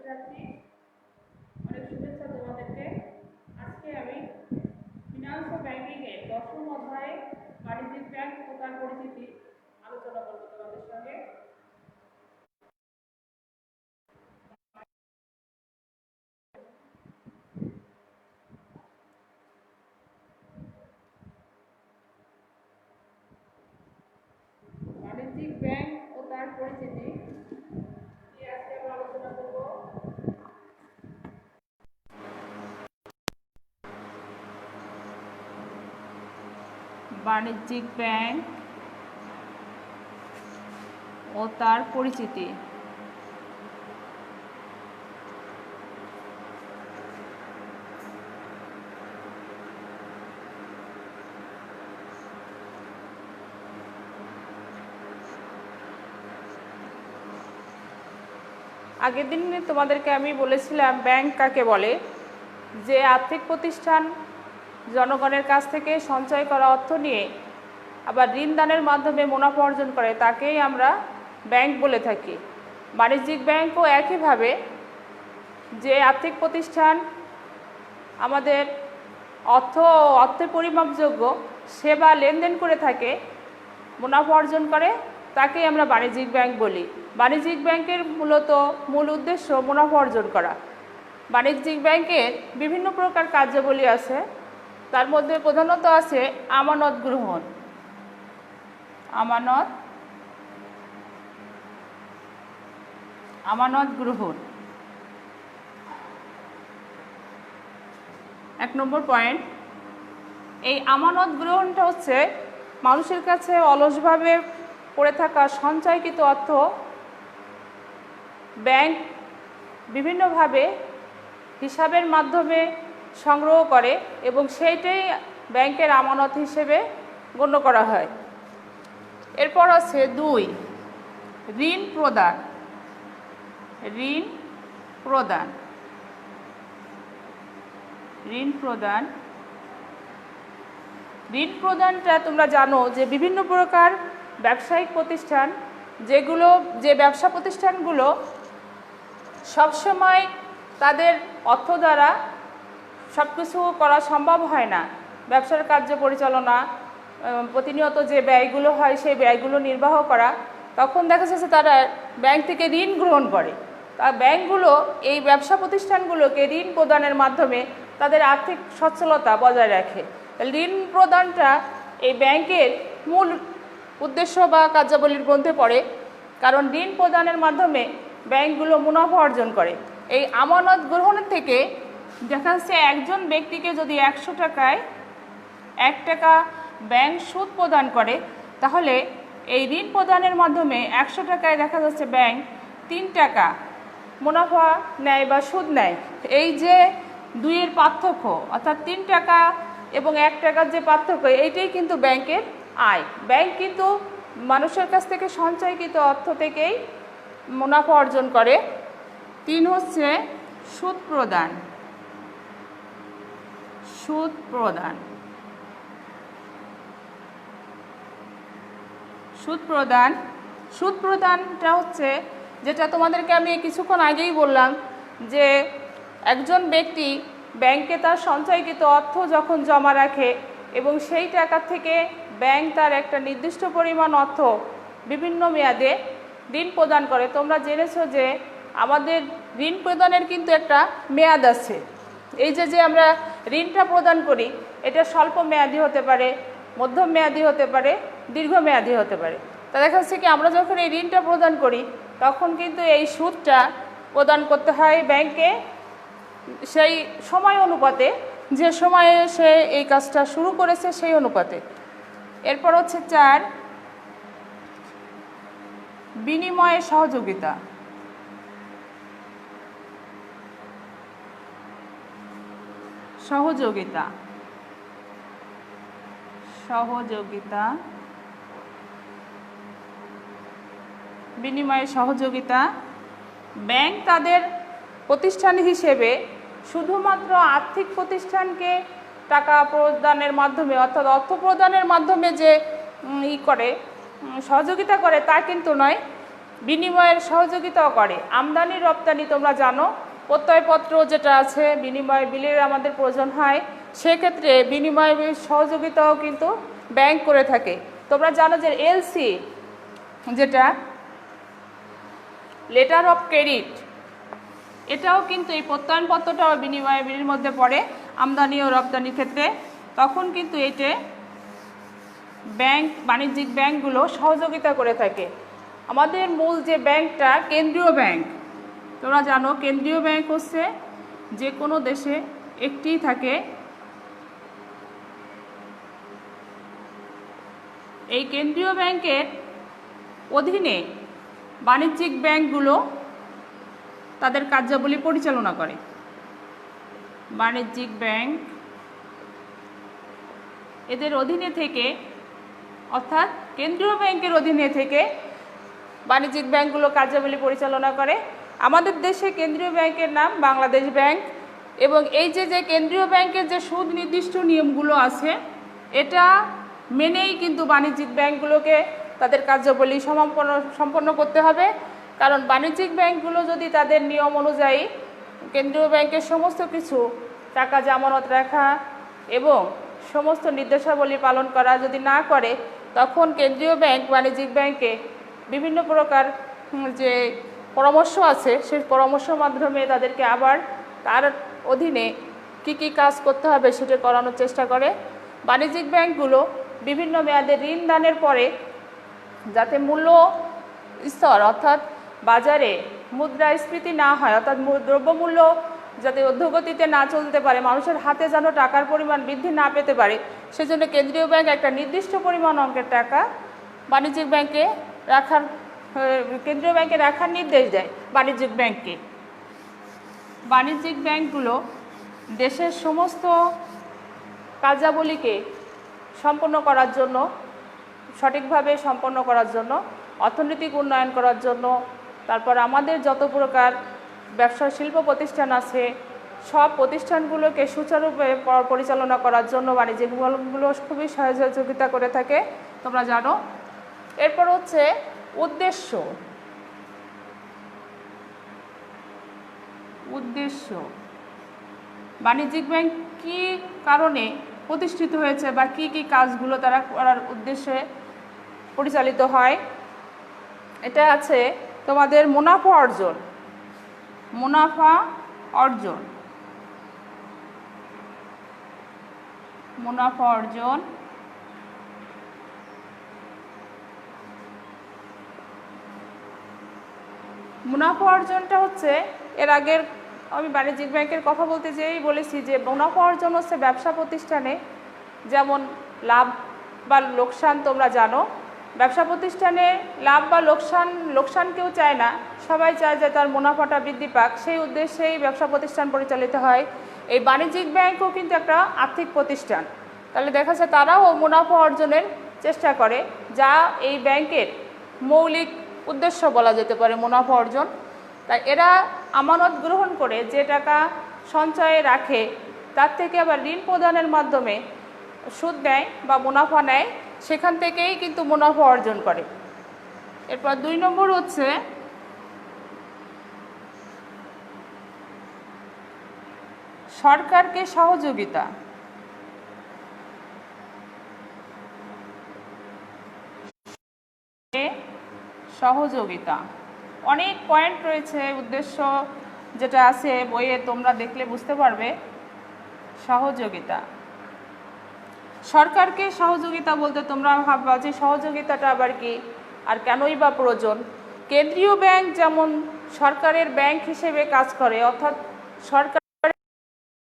শিক্ষার্থী, অনেক শুভেচ্ছা তোমাদেরকে। আজকে আমি ফিনান্স ও ব্যাংকিং এর 10ম অধ্যায়ে বাণিজ্যিক ব্যাংক ও তার পরিচিতি আলোচনা করব তোমাদের সঙ্গে। বাণিজ্যিক ব্যাংক ও তার পরিচিতি আজকে আমরা আলোচনা করব। বাণিজ্যিক ব্যাংক ও তার পরিচিতি। আগের দিন তোমাদেরকে আমি বলেছিলাম ব্যাংক কাকে বলে, যে আর্থিক প্রতিষ্ঠান জনগণের কাছ থেকে সঞ্চয় করা অর্থ নিয়ে আবার ঋণ দানের মাধ্যমে মুনাফা অর্জন করে, তাকেই আমরা ব্যাংক বলে থাকি। বাণিজ্যিক ব্যাংকও একইভাবে, যে আর্থিক প্রতিষ্ঠান আমাদের অর্থের পরিমাপযোগ্য সেবা লেনদেন করে থাকে, মুনাফা অর্জন করে, তাকেই আমরা বাণিজ্যিক ব্যাংক বলি। বাণিজ্যিক ব্যাংকের মূল উদ্দেশ্য মুনাফা অর্জন করা। বাণিজ্যিক ব্যাংকের বিভিন্ন প্রকার কার্যাবলী আছে, তার মধ্যে প্রধানত আছে আমানত গ্রহণ। আমানত গ্রহণ 1 নম্বর পয়েন্ট। এই আমানত গ্রহণটা হচ্ছে মানুষের কাছে অলসভাবে পড়ে থাকা সঞ্চয়কৃত অর্থ ব্যাংক বিভিন্নভাবে হিসাবের মাধ্যমে সংগ্রহ করে এবং সেইটাই ব্যাংকের আমানত হিসেবে গণ্য করা হয়। এরপর আছে 2, ঋণ প্রদান। ঋণ প্রদানটা তোমরা জানো যে বিভিন্ন প্রকার ব্যবসায়িক প্রতিষ্ঠান, যে ব্যবসা প্রতিষ্ঠানগুলো সবসময় তাদের অর্থ দ্বারা সব কিছু করা সম্ভব হয় না। ব্যবসার কার্য পরিচালনা, প্রতিনিয়ত যে ব্যয়গুলো হয় সেই ব্যয়গুলো নির্বাহ করা, তখন দেখা যাচ্ছে তারা ব্যাংক থেকে ঋণ গ্রহণ করে। তা ব্যাংকগুলো এই ব্যবসা প্রতিষ্ঠানগুলোকে ঋণ প্রদানের মাধ্যমে তাদের আর্থিক সচ্ছলতা বজায় রাখে। ঋণ প্রদানটা এই ব্যাংকের মূল উদ্দেশ্য বা কার্যাবলীর মধ্যে পড়ে, কারণ ঋণ প্রদানের মাধ্যমে ব্যাংকগুলো মুনাফা অর্জন করে। এই আমানত গ্রহণের থেকে দেখা যাচ্ছে একজন ব্যক্তিকে যদি 100 টাকায় 1 টাকা ব্যাংক সুদ প্রদান করে, তাহলে এই ঋণ প্রদানের মাধ্যমে 100 টাকায় দেখা যাচ্ছে ব্যাংক 3 টাকা মুনাফা নেয় বা সুদ নেয়। এই যে 2-এর পার্থক্য, অর্থাৎ 3 টাকা এবং 1 টাকার যে পার্থক্য, এইটাই কিন্তু ব্যাংকের আয়। ব্যাংক কিন্তু মানুষের কাছ থেকে সঞ্চয়কৃত অর্থ থেকেই মুনাফা অর্জন করে। 3 হচ্ছে সুদ প্রদানটা হচ্ছে যেটা তোমাদেরকে আমি কিছুক্ষণ আগেই বললাম, যে একজন ব্যক্তি ব্যাংকে তার সঞ্চয়কৃত অর্থ যখন জমা রাখে এবং সেই টাকা থেকে ব্যাংক তার একটা নির্দিষ্ট পরিমাণ অর্থ বিভিন্ন মেয়াদে ঋণ প্রদান করে। তোমরা জেনেছো যে আমাদের ঋণ প্রদানের কিন্তু একটা মেয়াদ আছে। এই যে আমরা ঋণটা প্রদান করি, এটা স্বল্প মেয়াদি হতে পারে, মধ্যম মেয়াদি হতে পারে, দীর্ঘমেয়াদী হতে পারে। তা দেখা যাচ্ছে কি আমরা যখন এই ঋণটা প্রদান করি, তখন কিন্তু এই সুদটা প্রদান করতে হয় ব্যাংকে সেই সময় অনুপাতে, যে সময়ে সে এই কাজটা শুরু করেছে সেই অনুপাতে। এরপর হচ্ছে 4, বিনিময়ে সহযোগিতা। বিনিময়ে সহযোগিতা। ব্যাংক তাদের প্রতিষ্ঠান হিসেবে শুধুমাত্র আর্থিক প্রতিষ্ঠানকে টাকা প্রদানের মাধ্যমে, অর্থাৎ অর্থ প্রদানের মাধ্যমে যে সহযোগিতা করে তা কিন্তু নয়। বিনিময়ের সহযোগিতাও করে। আমদানি রপ্তানি তোমরা জানো, প্রত্যয়পত্র যেটা আছে, বিনিময় বিলের আমাদের প্রয়োজন হয়, সেক্ষেত্রে বিনিময় বিল সহযোগিতাও কিন্তু ব্যাংক করে থাকে। তোমরা জানো যে এলসি, যেটা লেটার অফ ক্রেডিট, এটাও কিন্তু এই প্রত্যয়নপত্রটাও বিনিময় বিলের মধ্যে পড়ে আমদানি ও রপ্তানির ক্ষেত্রে। তখন কিন্তু এতে ব্যাংক, বাণিজ্যিক ব্যাংকগুলো সহযোগিতা করে থাকে। আমাদের মূল যে ব্যাংকটা কেন্দ্রীয় ব্যাংক, তোমরা জানো কেন্দ্রীয় ব্যাংক হচ্ছে যে কোনো দেশে একটিই থাকে। এই কেন্দ্রীয় ব্যাংকের অধীনে বাণিজ্যিক ব্যাংকগুলো তাদের কার্যাবলী পরিচালনা করে। বাণিজ্যিক ব্যাংক এদের অধীনে থেকে, অর্থাৎ কেন্দ্রীয় ব্যাংকের অধীনে থেকে বাণিজ্যিক ব্যাংকগুলো কার্যাবলী পরিচালনা করে। আমাদের দেশে কেন্দ্রীয় ব্যাংকের নাম বাংলাদেশ ব্যাংক। এবং এই যে কেন্দ্রীয় ব্যাংকের যে সুদ নির্দিষ্ট নিয়মগুলো আছে, এটা মেনেই কিন্তু বাণিজ্যিক ব্যাংকগুলোকে তাদের কার্যাবলী সম্পন্ন করতে হবে। কারণ বাণিজ্যিক ব্যাংকগুলো যদি তাদের নিয়ম অনুযায়ী কেন্দ্রীয় ব্যাংকের সমস্ত কিছু টাকা জামানত রাখা এবং সমস্ত নির্দেশাবলী পালন করা যদি না করে, তখন কেন্দ্রীয় ব্যাংক বাণিজ্যিক ব্যাংকে বিভিন্ন প্রকার যে পরামর্শ আছে, সেই পরামর্শের মাধ্যমে তাদেরকে আবার তার অধীনে কি কি কাজ করতে হবে সেটা করানোর চেষ্টা করে। বাণিজ্যিক ব্যাংকগুলো বিভিন্ন মেয়াদে ঋণ দানের পরে যাতে মূল্য স্তর, অর্থাৎ বাজারে মুদ্রাস্ফীতি না হয়, অর্থাৎ দ্রব্যমূল্য যাতে ঊর্ধ্বগতিতে না চলতে পারে, মানুষের হাতে যেন টাকার পরিমাণ বৃদ্ধি না পেতে পারে, সেজন্য কেন্দ্রীয় ব্যাংক একটা নির্দিষ্ট পরিমাণ অঙ্কের টাকা বাণিজ্যিক ব্যাংকে রাখার, কেন্দ্রীয় ব্যাংকে রাখার নির্দেশ দেয় বাণিজ্যিক ব্যাংককে। বাণিজ্যিক ব্যাংকগুলো দেশের সমস্ত কার্যাবলীকে সম্পন্ন করার জন্য, সঠিকভাবে সম্পন্ন করার জন্য, অর্থনৈতিক উন্নয়ন করার জন্য, তারপর আমাদের যত প্রকার ব্যবসা শিল্প প্রতিষ্ঠান আছে, সব প্রতিষ্ঠানগুলোকে সুচারুরূপে পরিচালনা করার জন্য বাণিজ্যিক ব্যাংকগুলো খুবই সহযোগিতা করে থাকে, তোমরা জানো। এরপর হচ্ছে উদ্দেশ্য। উদ্দেশ্য, বাণিজ্যিক ব্যাংক কী কারণে প্রতিষ্ঠিত হয়েছে বা কি কি কাজগুলো তারা করার উদ্দেশ্যে পরিচালিত হয়, এটা আছে তোমাদের মুনাফা অর্জন। মুনাফা অর্জন, মুনাফা অর্জন, মুনাফা অর্জনটা হচ্ছে, এর আগের আমি বাণিজ্যিক ব্যাংকের কথা বলতে যেই বলেছি যে মুনাফা অর্জন হচ্ছে ব্যবসা প্রতিষ্ঠানে যেমন লাভ বা লোকসান, তোমরা জানো ব্যবসা প্রতিষ্ঠানে লাভ বা লোকসান কেউ চায় না, সবাই চায় যে তার মুনাফাটা বৃদ্ধি পাক, সেই উদ্দেশ্যেই ব্যবসা প্রতিষ্ঠান পরিচালিত হয়। এই বাণিজ্যিক ব্যাংকও কিন্তু একটা আর্থিক প্রতিষ্ঠান, তাহলে দেখা যায় তারাও মুনাফা অর্জনের চেষ্টা করে, যা এই ব্যাংকের মৌলিক উদ্দেশ্য বলা যেতে পারে, মুনাফা অর্জন। তাই এরা আমানত গ্রহণ করে যে টাকা সঞ্চয়ে রাখে, তার থেকে আবার ঋণ প্রদানের মাধ্যমে সুদ নেয় বা মুনাফা নেয়, সেখান থেকেই কিন্তু মুনাফা অর্জন করে। এরপর 2 নম্বর হচ্ছে সরকারকে সহযোগিতা। সহযোগিতা, অনেক পয়েন্ট রয়েছে, উদ্দেশ্য যেটা আছে বইয়ে তোমরা দেখলে বুঝতে পারবে। সহযোগিতা, সরকারকে সহযোগিতা বলতে তোমরা ভাববা যে সহযোগিতাটা আবার কি আর কেনই বা প্রয়োজন। কেন্দ্রীয় ব্যাংক যেমন সরকারের ব্যাংক হিসেবে কাজ করে, অর্থাৎ সরকার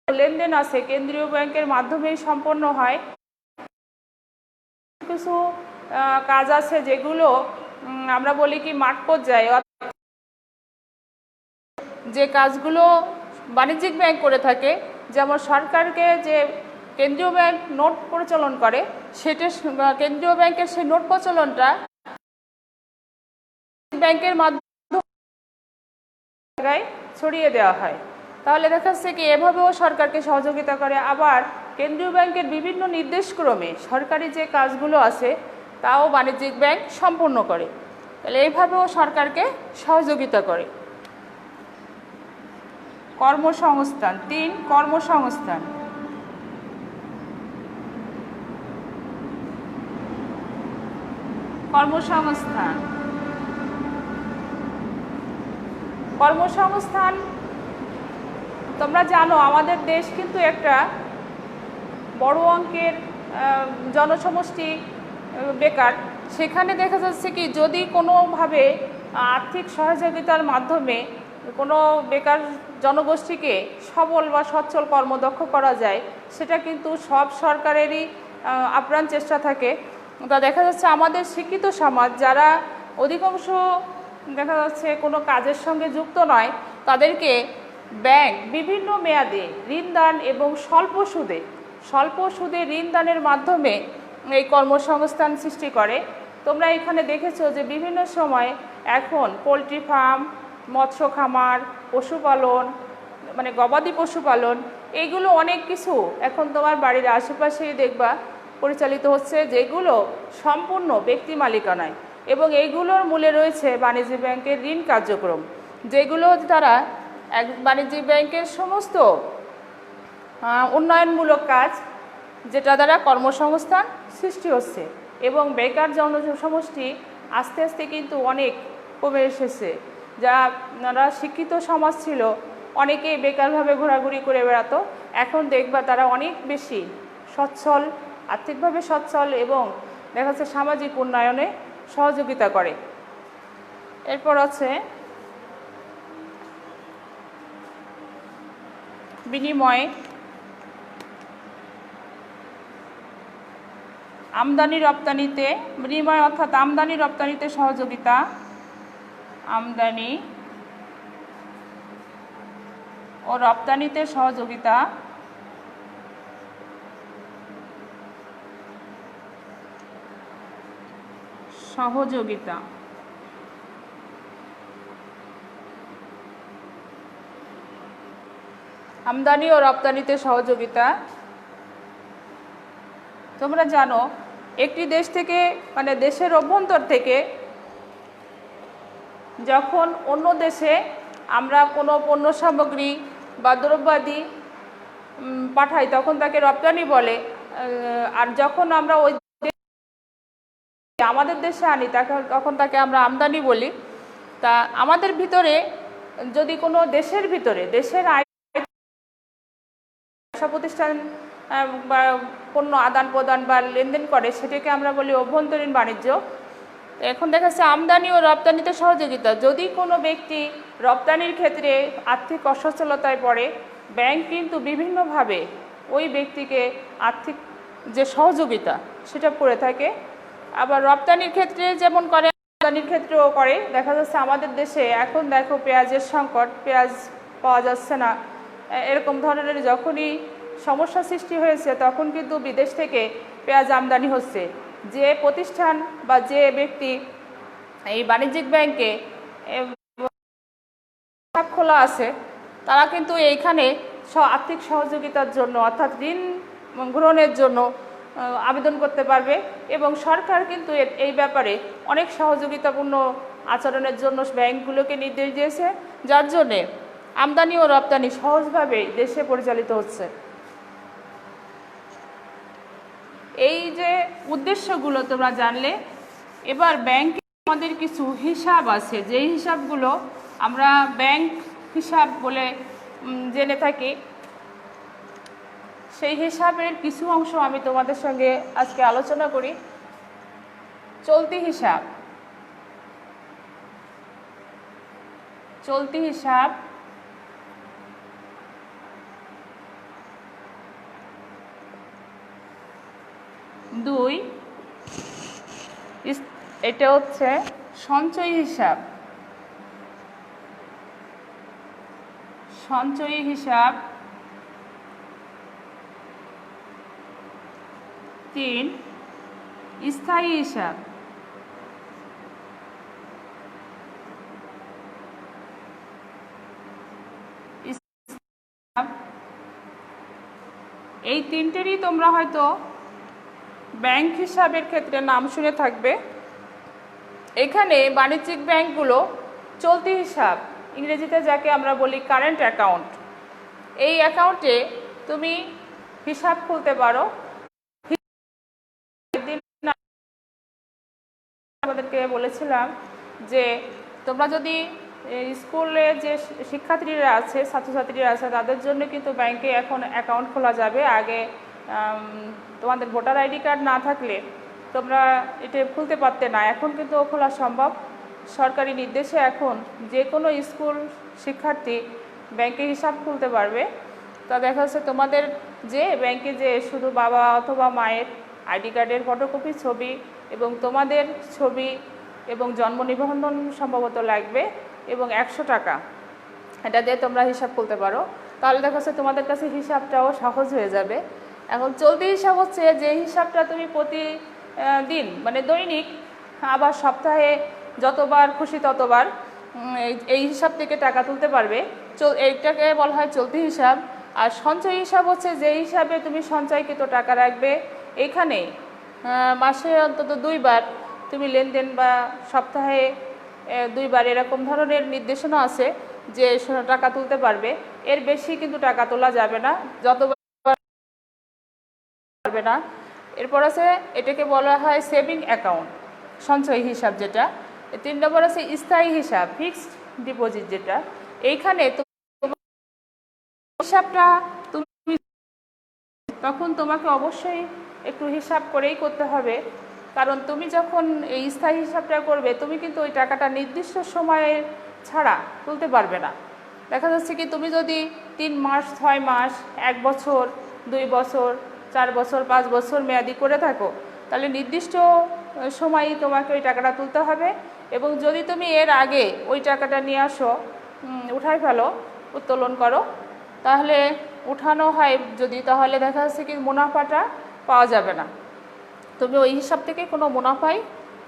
লেনদেন আছে কেন্দ্রীয় ব্যাংকের মাধ্যমেই সম্পন্ন হয়। কিছু কাজ আছে যেগুলো আমরা বলি কি মাঠ পর্যায়ে, যে কাজগুলো বাণিজ্যিক ব্যাংক করে থাকে, যেমন সরকারকে যে কেন্দ্রীয় ব্যাংক নোট পরিচালন করে, সেটা কেন্দ্রীয় ব্যাংকের সেই নোট প্রচলনটা ব্যাংকের মাধ্যমে ছড়িয়ে দেওয়া হয়। তাহলে দেখা যাচ্ছে কি এভাবেও সরকারকে সহযোগিতা করে। আবার কেন্দ্রীয় ব্যাংকের বিভিন্ন নির্দেশক্রমে সরকারি যে কাজগুলো আছে তাও বাণিজ্যিক ব্যাংক সম্পন্ন করে। তাহলে এইভাবেও সরকারকে সহযোগিতা করে। কর্মসংস্থান, 3 কর্মসংস্থান। কর্মসংস্থান কর্মসংস্থান তোমরা জানো আমাদের দেশ কিন্তু একটা বড় অঙ্কের জনসমষ্টি বেকার। সেখানে দেখা যাচ্ছে কি যদি কোনোভাবে আর্থিক সহযোগিতার মাধ্যমে কোনো বেকার জনগোষ্ঠীকে সবল বা সচ্ছল কর্মদক্ষ করা যায়, সেটা কিন্তু সব সরকারেরই আপ্রাণ চেষ্টা থাকে। তা দেখা যাচ্ছে আমাদের শিক্ষিত সমাজ যারা অধিকাংশ দেখা যাচ্ছে কোনো কাজের সঙ্গে যুক্ত নয়, তাদেরকে ব্যাংক বিভিন্ন মেয়াদে ঋণদান এবং স্বল্প সুদে ঋণদানের মাধ্যমে এই কর্মসংস্থান সৃষ্টি করে। তোমরা এখানে দেখেছো যে বিভিন্ন সময় এখন পোলট্রি ফার্ম, মৎস্য খামার, পশুপালন মানে গবাদি পশুপালন, এইগুলো অনেক কিছু এখন তোমার বাড়ির আশেপাশেই দেখবা পরিচালিত হচ্ছে, যেগুলো সম্পূর্ণ ব্যক্তি মালিকানায়, এবং এইগুলোর মূলে রয়েছে বাণিজ্যিক ব্যাংকের ঋণ কার্যক্রম, যেগুলো তারা বাণিজ্যিক ব্যাংকের সমস্ত উন্নয়নমূলক কাজ, যেটা দ্বারা কর্মসংস্থান সৃষ্টি হচ্ছে এবং বেকার জনসমষ্টি আস্তে আস্তে কিন্তু অনেক কমে এসেছে। যারা শিক্ষিত সমাজ ছিল অনেকেই বেকারভাবে ঘোরাঘুরি করে বেড়াতো, এখন দেখবা তারা অনেক বেশি সচ্ছল, আর্থিকভাবে সচ্ছল এবং দেখা যাচ্ছে সামাজিক উন্নয়নে সহযোগিতা করে। এরপর আছে বিনিময়, আমদানি রপ্তানিতে বিনিময় অর্থাৎ আমদানি রপ্তানিতে সহযোগিতা, আমদানি ও রপ্তানিতে সহযোগিতা, আমদানি ও রপ্তানিতে সহযোগিতা। তোমরা জানো একটি দেশ থেকে মানে দেশের অভ্যন্তর থেকে যখন অন্য দেশে আমরা কোনো পণ্য সামগ্রী বা দ্রব্যাদি পাঠাই তখন তাকে রপ্তানি বলে, আর যখন আমরা ওই আমাদের দেশে আনি তখন তাকে আমরা আমদানি বলি। তা আমাদের ভিতরে যদি কোনো দেশের ভিতরে দেশের প্রতিষ্ঠান বা পণ্য আদান প্রদান বা লেনদেন করে সেটাকে আমরা বলি অভ্যন্তরীণ বাণিজ্য। এখন দেখা যাচ্ছে আমদানি ও রপ্তানিতে সহযোগিতা, যদি কোনো ব্যক্তি রপ্তানির ক্ষেত্রে আর্থিক অসচ্ছলতায় পড়ে, ব্যাংক কিন্তু বিভিন্নভাবে ওই ব্যক্তিকে আর্থিক যে সহযোগিতা সেটা করে থাকে। আবার রপ্তানির ক্ষেত্রে যেমন করে আমদানির ক্ষেত্রেও করে। দেখা যাচ্ছে আমাদের দেশে এখন দেখো পেঁয়াজের সংকট, পেঁয়াজ পাওয়া যাচ্ছে না, এরকম ধরনের যখনই সমস্যা সৃষ্টি হয়েছে তখন কিন্তু বিদেশ থেকে পেঁয়াজ আমদানি হচ্ছে। যে প্রতিষ্ঠান বা যে ব্যক্তি এই বাণিজ্যিক ব্যাংকে খোলা আছে তারা কিন্তু এইখানে আর্থিক সহযোগিতার জন্য অর্থাৎ ঋণ গ্রহণের জন্য আবেদন করতে পারবে, এবং সরকার কিন্তু এই ব্যাপারে অনেক সহযোগিতাপূর্ণ আচরণের জন্য ব্যাংকগুলোকে নির্দেশ দিয়েছে, যার জন্যে আমদানি ও রপ্তানি সহজভাবে দেশে পরিচালিত হচ্ছে। এই যে উদ্দেশ্যগুলো তোমরা জানলে, এবার ব্যাংকে আমাদের কিছু হিসাব আছে, যেই হিসাবগুলো আমরা ব্যাংক হিসাব বলে জেনে থাকি। সেই হিসাবের কিছু অংশ আমি তোমাদের সঙ্গে আজকে আলোচনা করি। চলতি হিসাব, চলতি হিসাব, দুই, এটা হচ্ছে সঞ্চয়ী হিসাব, সঞ্চয়ী হিসাব, 3 স্থায়ী হিসাব, এই তিনটেরই তোমরা হয়তো ব্যাংক হিসাবের ক্ষেত্রে নাম শুনে থাকবে। এখানে বাণিজ্যিক ব্যাংকগুলো চলতি হিসাব, ইংরেজিতে যাকে আমরা বলি কারেন্ট অ্যাকাউন্ট, এই অ্যাকাউন্টে তুমি হিসাব খুলতে পারো। আমাদেরকে বলেছিলাম যে তোমরা যদি স্কুলে যে শিক্ষার্থীরা আছে, ছাত্রছাত্রীরা আছে, তাদের জন্য কিন্তু ব্যাংকে এখন অ্যাকাউন্ট খোলা যাবে। আগে তোমাদের ভোটার আইডি কার্ড না থাকলে তোমরা এটা খুলতে পারতে না, এখন কিন্তু খোলা সম্ভব। সরকারি নির্দেশে এখন যে কোনো স্কুল শিক্ষার্থী ব্যাংকে হিসাব খুলতে পারবে। তা দেখা যাচ্ছে তোমাদের যে ব্যাংকে যে শুধু বাবা অথবা মায়ের আইডি কার্ডের ফটোকপি, ছবি এবং তোমাদের ছবি এবং জন্ম নিবন্ধন সম্ভবত লাগবে এবং 100 টাকা, এটা দিয়ে তোমরা হিসাব খুলতে পারো। তাহলে দেখা যাচ্ছে তোমাদের কাছে হিসাবটাও সহজ হয়ে যাবে। এখন চলতি হিসাব হচ্ছে যে হিসাবটা তুমি প্রতিদিন মানে দৈনিক, আবার সপ্তাহে যতবার খুশি ততবার এই হিসাব থেকে টাকা তুলতে পারবে। এইটাকে বলা হয় চলতি হিসাব। আর সঞ্চয় হিসাব হচ্ছে যে হিসাবে তুমি সঞ্চয়কৃত টাকা রাখবে। এখানে মাসে অন্তত 2 বার তুমি লেনদেন বা সপ্তাহে 2 বার এরকম ধরনের নির্দেশনা আছে যে টাকা তুলতে পারবে। এর বেশি কিন্তু টাকা তোলা যাবে না, যতবার পারবে না। এরপর আছে এটাকে বলা হয় সেভিং অ্যাকাউন্ট, সঞ্চয় হিসাব যেটা। 3 নম্বর আছে স্থায়ী হিসাব, ফিক্সড ডিপোজিট যেটা। এইখানে হিসাবটা তুমি তখন তোমাকে অবশ্যই একটু হিসাব করেই করতে হবে, কারণ তুমি যখন এই স্থায়ী হিসাবটা করবে তুমি কিন্তু ওই টাকাটা নির্দিষ্ট সময়ে ছাড়া তুলতে পারবে না। দেখা যাচ্ছে কি তুমি যদি 3 মাস, 6 মাস, 1 বছর, 2 বছর, 4 বছর, 5 বছর মেয়াদি করে থাকো, তাহলে নির্দিষ্ট সময়ই তোমাকে ওই টাকাটা তুলতে হবে। এবং যদি তুমি এর আগে ওই টাকাটা নিয়ে আসো, উঠাই ফেলো, উত্তোলন করো, তাহলে উঠানো হয় যদি, তাহলে দেখা যাচ্ছে কি মুনাফাটা পাওয়া যাবে না, তুমি ওই হিসাব থেকে কোনো মুনাফাই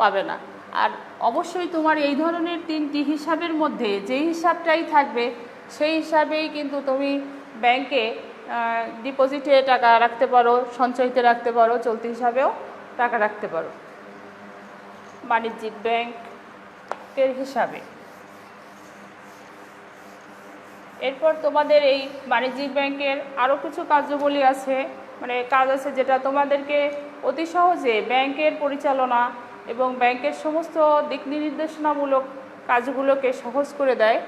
পাবে না। আর অবশ্যই তোমার এই ধরনের 3টি হিসাবের মধ্যে যেই হিসাবটাই থাকবে সেই হিসাবেই কিন্তু তুমি ব্যাংকে ডিপোজিটে টাকা রাখতে পারো, সঞ্চয়তে রাখতে পারো, চলতি হিসাবেও টাকা রাখতে পারো বাণিজ্যিক ব্যাংকের হিসাবে। এরপর তোমাদের এই বাণিজ্যিক ব্যাংকের আরও কিছু কার্যাবলী আছে, মানে কাজ আছে যেটা তোমাদেরকে অতি সহজে ব্যাংকের পরিচালনা এবং ব্যাংকের সমস্ত দিক নির্দেশনামূলক কাজগুলোকে সহজ করে দেয়।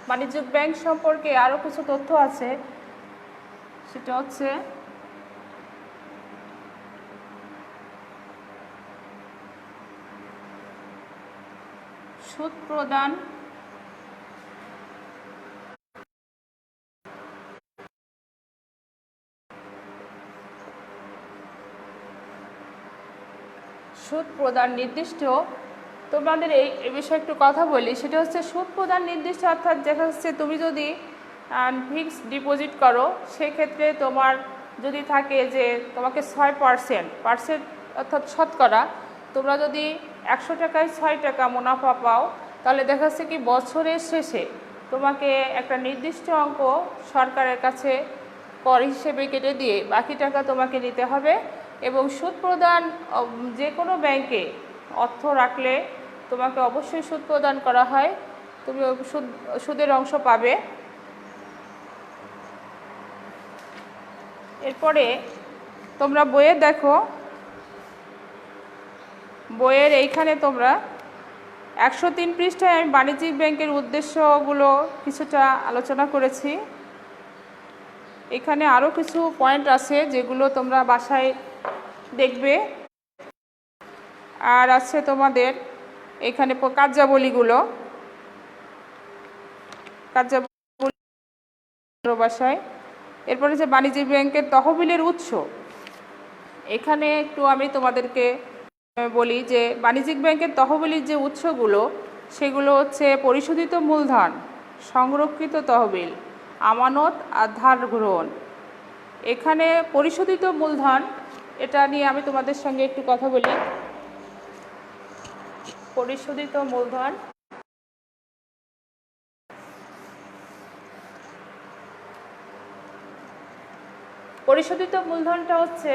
বাণিজ্যিক ব্যাংক সম্পর্কে আরও কিছু তথ্য আছে, সেটা হচ্ছে সুদ প্রদান, নির্দিষ্ট। তোমাদের এই বিষয়ে একটু কথা বলি, সেটা হচ্ছে সুদ প্রদান নির্দিষ্ট, অর্থাৎ দেখা যাচ্ছে তুমি যদি ফিক্সড ডিপোজিট করো, সেক্ষেত্রে তোমার যদি থাকে যে তোমাকে 6% অর্থাৎ শতকরা, তোমরা যদি 100 টাকায় 6 টাকা মুনাফা পাও, তাহলে দেখা যাচ্ছে কি বছরের শেষে তোমাকে একটা নির্দিষ্ট অঙ্ক সরকারের কাছে কর হিসেবে কেটে দিয়ে বাকি টাকা তোমাকে নিতে হবে। এবং সুদ প্রদান, যে কোনো ব্যাংকে অর্থ রাখলে তোমাকে অবশ্যই সুদ প্রদান করা হয়, তুমি সুদের অংশ পাবে। এরপরে তোমরা বইয়ে দেখো, বইয়ের এইখানে তোমরা 103 পৃষ্ঠায় আমি বাণিজ্যিক ব্যাংকের উদ্দেশ্যগুলো কিছুটা আলোচনা করেছি। এখানে আরও কিছু পয়েন্ট আছে যেগুলো তোমরা বাসায় দেখবে। আর আছে তোমাদের এখানে কার্যাবলীগুলো, বাসায়। এরপরে যে বাণিজ্যিক ব্যাংকের তহবিলের উৎস, এখানে একটু আমি তোমাদেরকে বলি যে বাণিজ্যিক ব্যাংকের তহবিলের যে উৎসগুলো, সেগুলো হচ্ছে পরিশোধিত মূলধন, সংরক্ষিত তহবিল, আমানত আর ধার গ্রহণ। এখানে পরিশোধিত মূলধন, এটা নিয়ে আমি তোমাদের সঙ্গে একটু কথা বলি। পরিশোধিত মূলধন, পরিশোধিত মূলধনটা হচ্ছে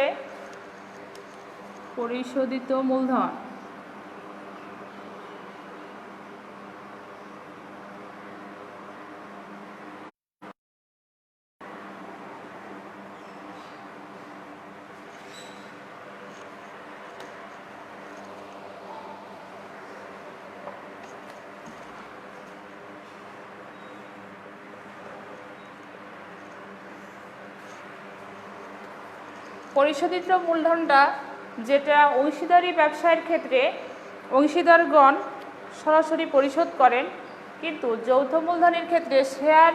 পরিশোধিত মূলধন। পরিশোধিত মূলধনটা যেটা অংশীদারি ব্যবসায়ের ক্ষেত্রে অংশীদারগণ সরাসরি পরিশোধ করেন, কিন্তু যৌথ মূলধনের ক্ষেত্রে শেয়ার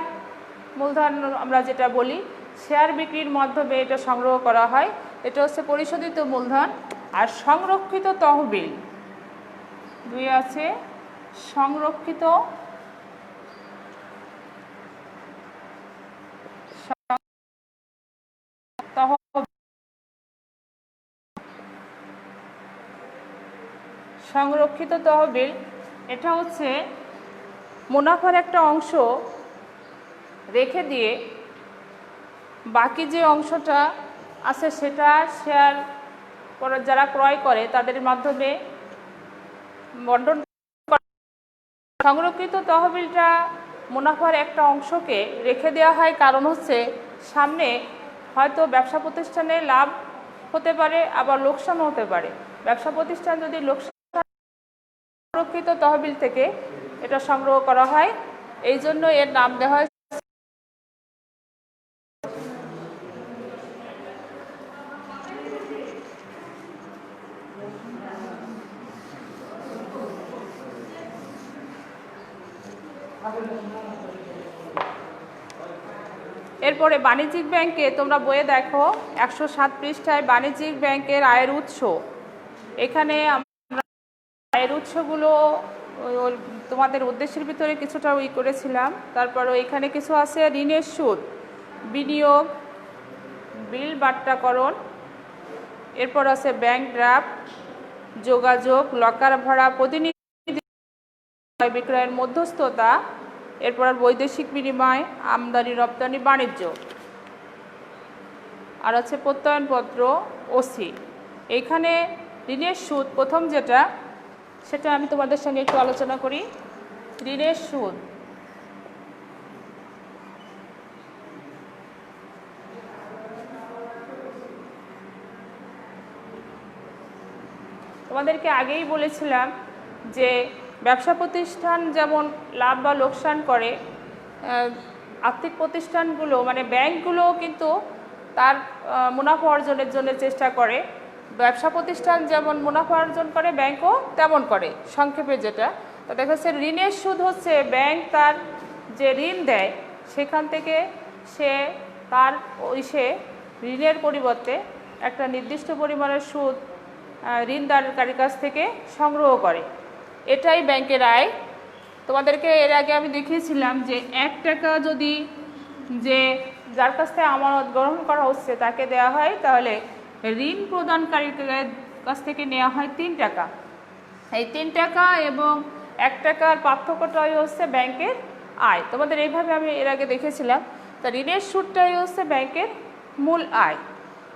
মূলধন আমরা যেটা বলি শেয়ার বিক্রির মাধ্যমে এটা সংগ্রহ করা হয়। এটা হচ্ছে পরিশোধিত মূলধন। আর সংরক্ষিত তহবিল, দুই আছে সংরক্ষিত তহবিল। সংরক্ষিত তহবিল এটা হচ্ছে মুনাফার একটা অংশ রেখে দিয়ে বাকি যে অংশটা আছে সেটা শেয়ার যারা ক্রয় করে তাদের মাধ্যমে বন্টন। সংরক্ষিত তহবিলটা মুনাফার একটা অংশকে রেখে দেওয়া হয়, কারণ হচ্ছে সামনে হয়তো ব্যবসা প্রতিষ্ঠানে লাভ হতে পারে, আবার লোকসানও হতে পারে। ব্যবসা প্রতিষ্ঠান যদি লোকসান, সংরক্ষিত তহবিল থেকে এটা সংগ্রহ করা হয়, এই জন্য এর নাম দেওয়া হয়। এরপরে বাণিজ্যিক ব্যাংকে তোমরা বইয়ে দেখো 107 পৃষ্ঠায় বাণিজ্যিক ব্যাংকের আয়ের উৎস। এখানে আমরা আয়ের উৎসগুলো তোমাদের উদ্দেশ্যের ভিতরে কিছুটা করেছিলাম। তারপরও এখানে কিছু আছে ঋণের সুদ, বিনিয়োগ, বিল বাট্টাকরণ, এরপর আছে ব্যাংক ড্রাফট, যোগাযোগ, লকার ভাড়া, প্রতিনিধি বিক্রয়ের মধ্যস্থতা, এরপর বৈদেশিক বিনিময়, আমদানি রপ্তানি, বাণিজ্য, আর আছে প্রত্যয়নপত্র, ওসি। এইখানে ঋণের সুদ প্রথম যেটা, সেটা আমি তোমাদের সঙ্গে একটু আলোচনা করি। ঋণের সুদ তোমাদেরকে আগেই বলেছিলাম যে ব্যবসা প্রতিষ্ঠান যেমন লাভ বা লোকসান করে, আর্থিক প্রতিষ্ঠানগুলো মানে ব্যাংকগুলোও কিন্তু তার মুনাফা অর্জনের জন্য চেষ্টা করে। ব্যবসা প্রতিষ্ঠান যেমন মুনাফা অর্জন করে, ব্যাংকও তেমন করে। সংক্ষেপে যেটা তো দেখা যাচ্ছে ঋণের সুদ হচ্ছে ব্যাংক তার যে ঋণ দেয় সেখান থেকে সে ঋণের পরিবর্তে একটা নির্দিষ্ট পরিমাণের সুদ ঋণদানকারীর কাছ থেকে সংগ্রহ করে। এটাই ব্যাংকের আয়। তোমাদেরকে এর আগে আমি দেখিয়েছিলাম যে 1 টাকা যদি যার কাছ থেকে আমানত গ্রহণ করা হচ্ছে তাকে দেওয়া হয়, তাহলে ঋণ প্রদানকারীর কাছ থেকে নেওয়া হয় 3 টাকা। এই 3 টাকা এবং 1 টাকার পার্থক্যটাই হচ্ছে ব্যাংকের আয়। তোমাদের এইভাবে আমি এর আগে দেখেছিলাম। তা ঋণের সুদটাই হচ্ছে ব্যাংকের মূল আয়।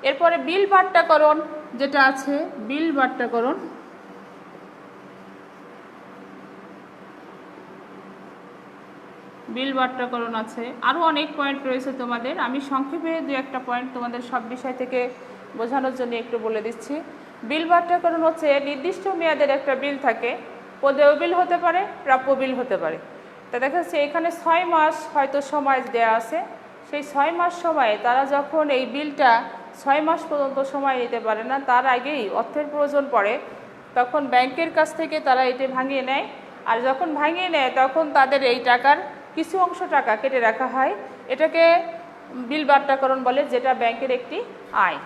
এরপরে বিল বাট্টাকরণ যেটা আছে, বিল বাট্টাকরণ আছে। আরও অনেক পয়েন্ট রয়েছে তোমাদের, আমি সংক্ষেপে 2-1টা পয়েন্ট তোমাদের সব বিষয় থেকে বোঝানোর জন্য একটু বলে দিচ্ছি। বিল বাট্টাকরণ হচ্ছে নির্দিষ্ট মেয়াদের একটা বিল থাকে, পদেয় বিল হতে পারে, প্রাপ্য বিল হতে পারে। তা দেখা যাচ্ছে এখানে 6 মাস হয়তো সময় দেওয়া আছে। সেই 6 মাস সময়ে তারা যখন এই বিলটা 6 মাস পর্যন্ত সময় নিতে পারে না, তার আগেই অর্থের প্রয়োজন পড়ে, তখন ব্যাংকের কাছ থেকে তারা এটি ভাঙিয়ে নেয়। আর যখন ভাঙিয়ে নেয় তখন তাদের এই টাকার কিছু অংশ টাকা কেটে রাখা হয়। এটাকে বিল বাট্টাকরণ বলে, যেটা ব্যাংকের একটি আয়।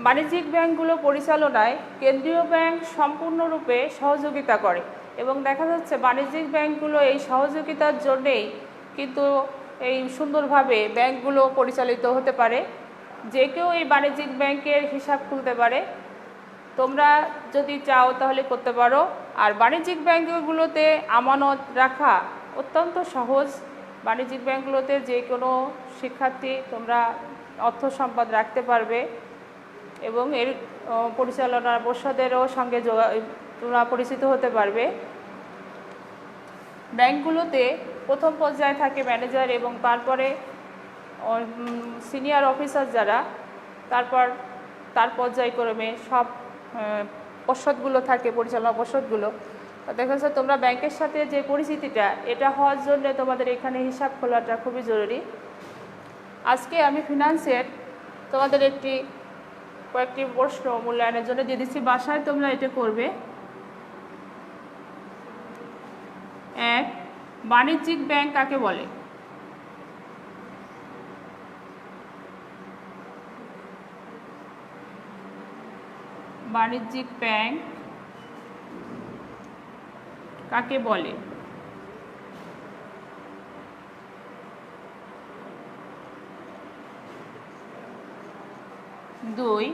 বাণিজ্যিক ব্যাংকগুলো পরিচালনায় কেন্দ্রীয় ব্যাংক সম্পূর্ণরূপে সহযোগিতা করে এবং দেখা যাচ্ছে বাণিজ্যিক ব্যাংকগুলো এই সহযোগিতার জন্যেই কিন্তু এই সুন্দরভাবে ব্যাংকগুলো পরিচালিত হতে পারে। যে কেউ এই বাণিজ্যিক ব্যাংকের হিসাব খুলতে পারে। তোমরা যদি চাও তাহলে করতে পারো। আর বাণিজ্যিক ব্যাংকগুলোতে আমানত রাখা অত্যন্ত সহজ। বাণিজ্যিক ব্যাংকগুলোতে যে কোনো শিক্ষার্থী তোমরা অর্থ সম্পদ রাখতে পারবে এবং এর পরিচালনা পর্ষদেরও সঙ্গে তোমরা পরিচিত হতে পারবে। ব্যাংকগুলোতে প্রথম পর্যায়ে থাকে ম্যানেজার এবং তারপরে সিনিয়র অফিসার যারা, তারপর তার পর্যায়ক্রমে সব পর্ষদগুলো থাকে, পরিচালনা পর্ষদগুলো। দেখা যাচ্ছে তোমরা ব্যাংকের সাথে যে পরিচিতিটা, এটা হওয়ার জন্য তোমাদের এখানে হিসাব খোলাটা খুবই জরুরি। আজকে আমি ফিনান্সের তোমাদের কয়েকটি প্রশ্ন মূল্যায়নের জন্য দিয়ে দিচ্ছি, বাসায় তোমরা এটা করবে। 1. বাণিজ্যিক ব্যাংক কাকে বলে? বাণিজ্যিক ব্যাংক কাকে বলে? 2.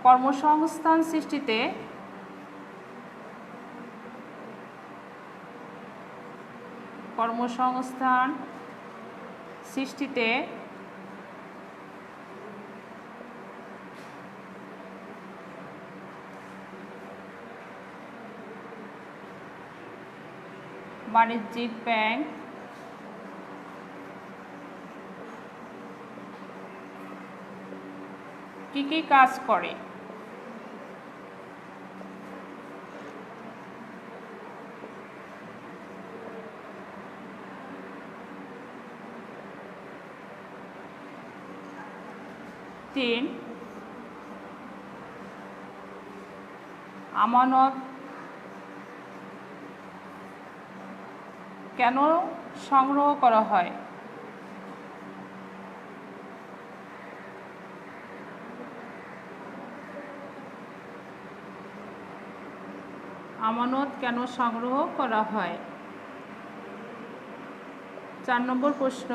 কর্মসংস্থান সৃষ্টিতে বাণিজ্যিক ব্যাংক কি কি কাজ করে? তিন, আমানত কেন সংগ্রহ করা হয়? আমানত কেন সংগ্রহ করা হয়? 4 নম্বর প্রশ্ন,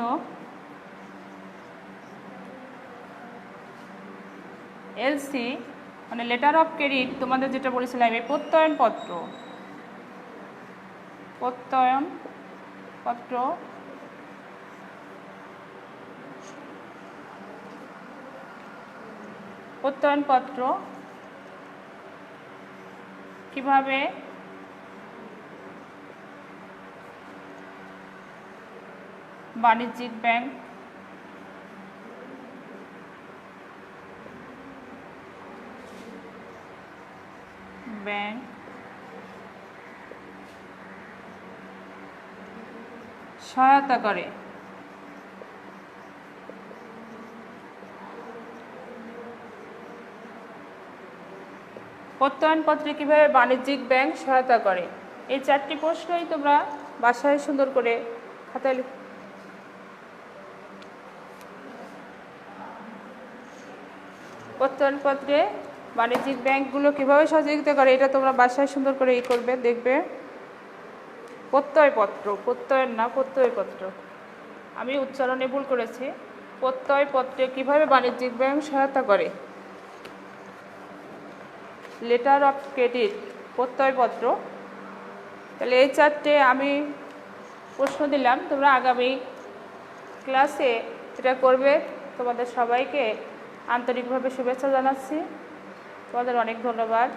এলসি মানে লেটার অফ ক্রেডিট, তোমাদের যেটা বলেছিলাম এই প্রত্যয়নপত্র কিভাবে বাণিজ্যিক ব্যাংক সহায়তা করে? প্রত্যয়নপত্রে কিভাবে বাণিজ্যিক ব্যাংক সহায়তা করে? এই 4টি প্রশ্নই তোমরা বাসায় সুন্দর করে খাতায় প্রত্যয়নপত্রে বাণিজ্যিক ব্যাংকগুলো কিভাবে সহযোগিতা করে এটা তোমরা বাসায় সুন্দর করে করবে, দেখবে। প্রত্যয়পত্র, আমি উচ্চারণে ভুল করেছি। প্রত্যয়পত্রে কিভাবে বাণিজ্যিক ব্যাংক সহায়তা করে? লেটার অফ ক্রেডিট, প্রত্যয়পত্র। তাহলে এই 4টে আমি প্রশ্ন দিলাম, তোমরা আগামী ক্লাসে এটা করবে। তোমাদের সবাইকে আন্তরিকভাবে শুভেচ্ছা জানাচ্ছি। তোমাদের অনেক ধন্যবাদ।